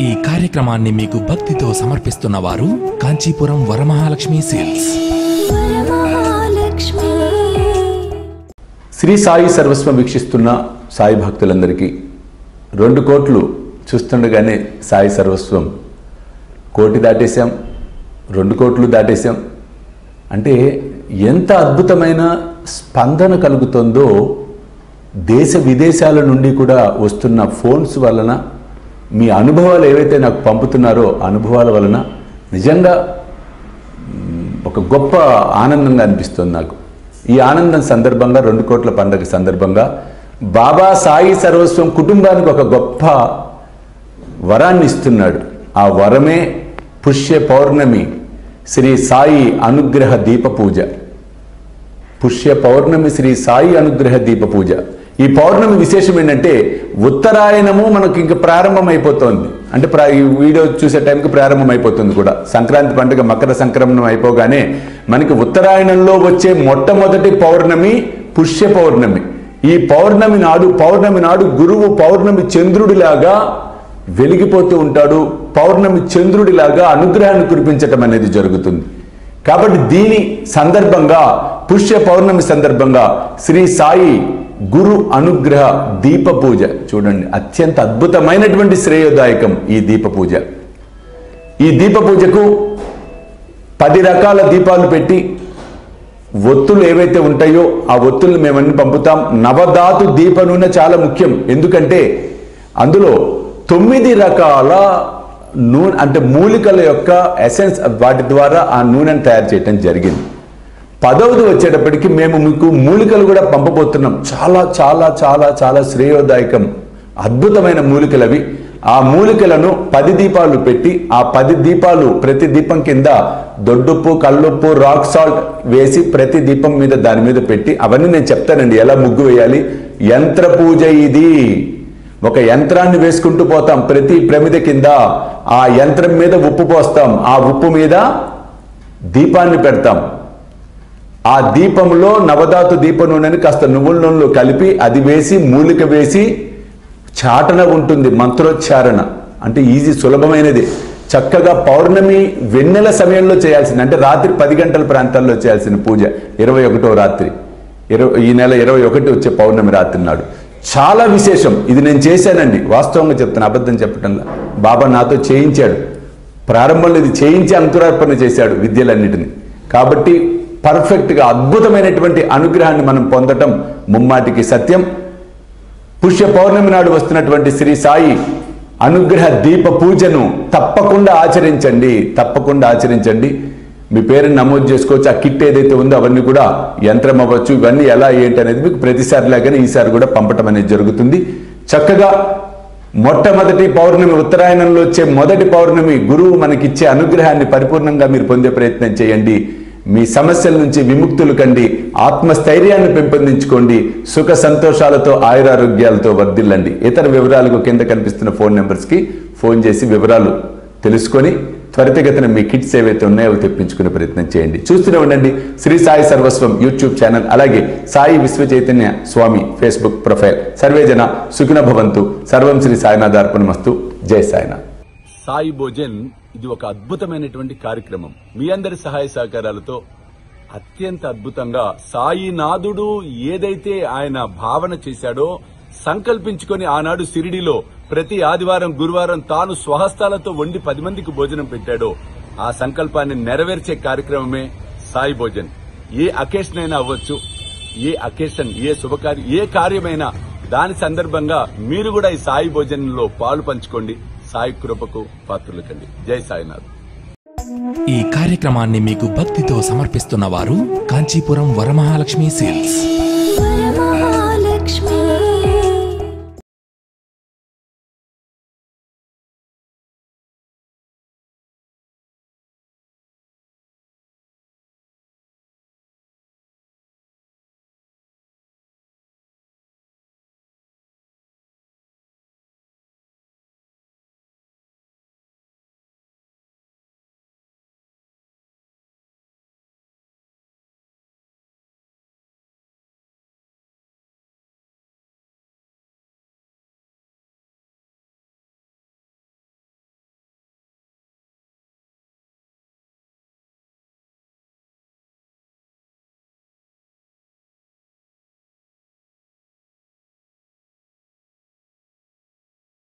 ఈ కార్యక్రమాన్ని మీకు భక్తితో సమర్పిస్తున్న వారు కాంచీపురం వరమహాలక్ష్మి సేల్స్. శ్రీ సాయి సర్వస్వం వీక్షిస్తున్న సాయి భక్తులందరికీ 2 కోట్లు చూస్తుండగానే సాయి సర్వస్వం 1 కోటి దాటేశాం, 2 కోట్లు దాటేశాం. అంటే ఎంత అద్భుతమైన స్పందన కలుగుతుందో దేశ విదేశాల నుండి కూడా వస్తున్న ఫోన్స్ వలన, మీ అనుభవాలు ఏవైతే నాకు పంపుతున్నారో అనుభవాల వలన నిజంగా ఒక గొప్ప ఆనందంగా అనిపిస్తుంది నాకు. ఈ ఆనందం సందర్భంగా 2 కోట్ల పండుగ సందర్భంగా బాబా సాయి సర్వస్వం కుటుంబానికి ఒక గొప్ప వరాన్ని ఇస్తున్నాడు. ఆ వరమే పుష్య పౌర్ణమి శ్రీ సాయి అనుగ్రహ దీప పూజ. పుష్య పౌర్ణమి శ్రీ సాయి అనుగ్రహ దీప పూజ. ఈ పౌర్ణమి విశేషం ఏంటంటే ఉత్తరాయణము మనకి ఇంక ప్రారంభం అయిపోతుంది. అంటే ఈ వీడియో చూసే టైంకి ప్రారంభం అయిపోతుంది కూడా. సంక్రాంతి పండుగ మకర సంక్రమణం అయిపోగానే మనకి ఉత్తరాయణంలో వచ్చే మొట్టమొదటి పౌర్ణమి పుష్య పౌర్ణమి. ఈ పౌర్ణమి నాడు గురువు పౌర్ణమి చంద్రుడిలాగా వెలిగిపోతూ ఉంటాడు. పౌర్ణమి చంద్రుడిలాగా అనుగ్రహాన్ని కురిపించటం అనేది జరుగుతుంది. కాబట్టి దీని సందర్భంగా పుష్య పౌర్ణమి సందర్భంగా శ్రీ సాయి గురు అనుగ్రహ దీప పూజ చూడండి. అత్యంత అద్భుతమైనటువంటి శ్రేయోదాయకం ఈ దీప పూజ. ఈ దీప పూజకు 10 రకాల దీపాలు పెట్టి ఒత్తులు ఏవైతే ఉంటాయో ఆ ఒత్తుల్ని మేమన్నీ పంపుతాం. నవధాతు దీప నూనె చాలా ముఖ్యం. ఎందుకంటే అందులో 9 రకాల నూనె అంటే మూలికల యొక్క ఎసెన్స్, వాటి ద్వారా ఆ నూనెను తయారు చేయటం జరిగింది. 10వది వచ్చేటప్పటికి మేము మీకు మూలికలు కూడా పంపబోతున్నాం. చాలా చాలా చాలా చాలా శ్రేయోదాయకం అద్భుతమైన మూలికలు అవి. ఆ మూలికలను 10 దీపాలు పెట్టి ఆ 10 దీపాలు ప్రతి దీపం కింద దొడ్డుప్పు, కల్లుప్పు, రాక్ సాల్ట్ వేసి ప్రతి దీపం మీద దాని మీద పెట్టి అవన్నీ నేను చెప్తానండి ఎలా ముగ్గు వేయాలి. యంత్ర పూజ ఇది. ఒక యంత్రాన్ని వేసుకుంటూ పోతాం. ప్రతి ప్రమిద కింద ఆ యంత్రం మీద ఉప్పు పోస్తాం. ఆ ఉప్పు మీద దీపాన్ని పెడతాం. ఆ దీపంలో నవధాతు దీప నూనెని కాస్త నువ్వుల నూనెలో కలిపి అది వేసి మూలిక వేసి చాటన ఉంటుంది. మంత్రోచ్చారణ అంటే ఈజీ, సులభమైనది. చక్కగా పౌర్ణమి వెన్నెల సమయంలో చేయాల్సింది. అంటే రాత్రి 10 గంటల ప్రాంతాల్లో చేయాల్సిన పూజ 21వ రాత్రి, ఈ నెల 21 వచ్చే పౌర్ణమి రాత్రి నాడు. చాలా విశేషం. ఇది నేను చేశానండి, వాస్తవంగా చెప్తాను, అబద్ధం చెప్పటంలా. బాబా నాతో చేయించాడు. ప్రారంభంలో ఇది చేయించి అంకురార్పణ చేశాడు విద్యలన్నిటిని. కాబట్టి పర్ఫెక్ట్గా అద్భుతమైనటువంటి అనుగ్రహాన్ని మనం పొందటం ముమ్మాటికి సత్యం. పుష్య పౌర్ణమి నాడు వస్తున్నటువంటి శ్రీ సాయి అనుగ్రహ దీప పూజను తప్పకుండా ఆచరించండి. తప్పకుండా ఆచరించండి. మీ పేరుని నమోదు చేసుకోవచ్చు. ఆ కిట్ ఏదైతే ఉందో అవన్నీ కూడా యంత్రం అవ్వచ్చు. ఇవన్నీ ఎలా ఏంటి అనేది మీకు ప్రతిసారి లాగానే ఈసారి కూడా పంపటం అనేది జరుగుతుంది. చక్కగా మొట్టమొదటి పౌర్ణమి, ఉత్తరాయణంలో వచ్చే మొదటి పౌర్ణమి గురువు మనకిచ్చే అనుగ్రహాన్ని పరిపూర్ణంగా మీరు పొందే ప్రయత్నం చేయండి. మీ సమస్యల నుంచి విముక్తులు కండి. ఆత్మస్థైర్యాన్ని పెంపొందించుకోండి. సుఖ సంతోషాలతో ఆయురారోగ్యాలతో వర్ధిల్లండి. ఇతర వివరాలకు కింద కనిపిస్తున్న ఫోన్ నెంబర్స్కి ఫోన్ చేసి వివరాలు తెలుసుకొని త్వరితగతిన మీ కిట్స్ ఏవైతే ఉన్నాయో అవి తెప్పించుకునే ప్రయత్నం చేయండి. చూస్తూనే ఉండండి శ్రీ సాయి సర్వస్వం యూట్యూబ్ ఛానల్, అలాగే సాయి విశ్వ చైతన్య స్వామి ఫేస్బుక్ ప్రొఫైల్. సర్వేజన సుఖిన భవంతు. సర్వం శ్రీ సాయినాథార్పణమస్తు. జై సాయినాథ్. సాయి భోజన్ ఇది ఒక అద్భుతమైనటువంటి కార్యక్రమం. మీ అందరి సహాయ సహకారాలతో అత్యంత అద్భుతంగా సాయినాథుడు ఏదైతే ఆయన భావన చేశాడో, సంకల్పించుకొని ఆనాడు షిరిడీలో ప్రతి ఆదివారం, గురువారం తాను స్వహస్తాలతో వండి 10 మందికి భోజనం పెట్టాడో ఆ సంకల్పాన్ని నెరవేర్చే కార్యక్రమమే సాయి భోజన్. ఏ అకేషన్ అయినా అవ్వచ్చు, ఏ అకేషన్, ఏ శుభకార్యం, ఏ కార్యమైనా దాని సందర్భంగా మీరు కూడా ఈ సాయి భోజనంలో పాలు పంచుకోండి. సాయి కృపకు పాత్రులు కండి. జై సాయినాథ్. ఈ కార్యక్రమాన్ని మీకు భక్తితో సమర్పిస్తున్న వారు కాంచీపురం వరమహాలక్ష్మి సేల్స్.